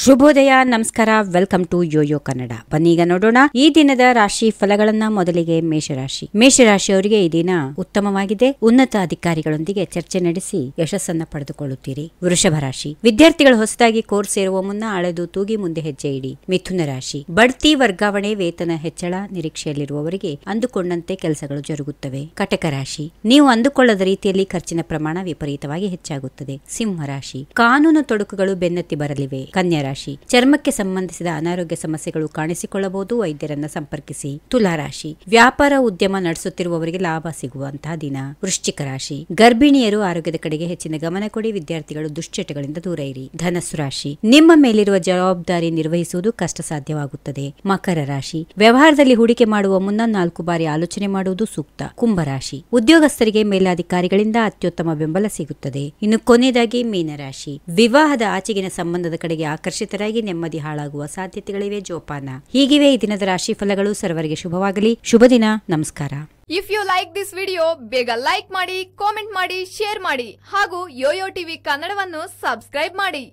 ಶುಭೋದಯ, ನಮಸ್ಕಾರ. Welcome to YoYo Kannada. ಬನ್ನೀಗ ನೋಡೋಣ ಈ ದಿನದ ರಾಶಿ ಫಲಗಳನ್ನ. ಮೊದಲಿಗೆ ಮೇಷರಾಶಿ. ಮೇಷರಾಶಿಯವರಿಗೆ ಈ ದಿನ ಉತ್ತಮವಾಗಿದೆ. ಉನ್ನತ ಅಧಿಕಾರಿಗಳೊಂದಿಗೆ ಚರ್ಚೆ ನಡೆಸಿ ಯಶಸ್ಸನ್ನ ಪಡೆದುಕೊಳ್ಳುತ್ತೀರಿ. ವೃಷಭ ರಾಶಿ. ವಿದ್ಯಾರ್ಥಿಗಳು ಹೊಸದಾಗಿ ಕೋರ್ಸ್ ಸೇರುವ ಮುನ್ನ ಅಳೆದು ತೂಗಿ ಮುಂದೆ ಹೆಜ್ಜೆ ಇಡಿ. ಮಿಥುನ ರಾಶಿ. ಬಡ್ತಿ, ವರ್ಗಾವಣೆ, ವೇತನ ಹೆಚ್ಚಳ ನಿರೀಕ್ಷೆಯಲ್ಲಿರುವವರಿಗೆ ಅಂದುಕೊಂಡಂತೆ ಕೆಲಸಗಳು ಜರುಗುತ್ತವೆ. ಕಟಕ ರಾಶಿ. ನೀವು ಅಂದುಕೊಳ್ಳದ ರೀತಿಯಲ್ಲಿ ಖರ್ಚಿನ ಪ್ರಮಾಣ ವಿಪರೀತವಾಗಿ ಹೆಚ್ಚಾಗುತ್ತದೆ. ಸಿಂಹ ರಾಶಿ. ಕಾನೂನು ತೊಡಕುಗಳು ಬೆನ್ನತ್ತಿ ಬರಲಿವೆ. ಕನ್ಯಾ ರಾಶಿ. ಚರ್ಮಕ್ಕೆ ಸಂಬಂಧಿಸಿದ ಅನಾರೋಗ್ಯ ಸಮಸ್ಯೆಗಳು ಕಾಣಿಸಿಕೊಳ್ಳಬಹುದು. ವೈದ್ಯರನ್ನ ಸಂಪರ್ಕಿಸಿ. ತುಲಾ ರಾಶಿ. ವ್ಯಾಪಾರ ಉದ್ಯಮ ನಡೆಸುತ್ತಿರುವವರಿಗೆ ಲಾಭ ಸಿಗುವಂತಹ ದಿನ. ವೃಶ್ಚಿಕ ರಾಶಿ. ಗರ್ಭಿಣಿಯರು ಆರೋಗ್ಯದ ಕಡೆಗೆ ಹೆಚ್ಚಿನ ಗಮನ ಕೊಡಿ. ವಿದ್ಯಾರ್ಥಿಗಳು ದುಶ್ಚಟಗಳಿಂದ ದೂರ ಇರಿ. ಧನಸ್ಸು ರಾಶಿ. ನಿಮ್ಮ ಮೇಲಿರುವ ಜವಾಬ್ದಾರಿ ನಿರ್ವಹಿಸುವುದು ಕಷ್ಟ ಸಾಧ್ಯವಾಗುತ್ತದೆ. ಮಕರ ರಾಶಿ. ವ್ಯವಹಾರದಲ್ಲಿ ಹೂಡಿಕೆ ಮಾಡುವ ಮುನ್ನ 4 ಬಾರಿ ಆಲೋಚನೆ ಮಾಡುವುದು ಸೂಕ್ತ. ಕುಂಭರಾಶಿ. ಉದ್ಯೋಗಸ್ಥರಿಗೆ ಮೇಲಾಧಿಕಾರಿಗಳಿಂದ ಅತ್ಯುತ್ತಮ ಬೆಂಬಲ ಸಿಗುತ್ತದೆ. ಇನ್ನು ಕೊನೆಯದಾಗಿ ಮೀನರಾಶಿ. ವಿವಾಹದ ಆಚೆಗಿನ ಸಂಬಂಧದ ಕಡೆಗೆ ಆಕರ್ಷಿತರಾಗಿ ನೆಮ್ಮದಿ ಹಾಳಾಗುವ ಸಾಧ್ಯತೆಗಳಿವೆ. ಜೋಪಾನ. ಹೀಗಿವೆ ಈ ದಿನದ ರಾಶಿ ಫಲಗಳು. ಸರ್ವರಿಗೆ ಶುಭವಾಗಲಿ. ಶುಭ ದಿನ. ನಮಸ್ಕಾರ. If you like this video, ಬೇಗ ಲೈಕ್ ಮಾಡಿ, ಕಾಮೆಂಟ್ ಮಾಡಿ, ಶೇರ್ ಮಾಡಿ ಹಾಗೂ ಯೋಯೋ ಟಿವಿ ಕನ್ನಡವನ್ನು ಸಬ್ಸ್ಕ್ರೈಬ್ ಮಾಡಿ.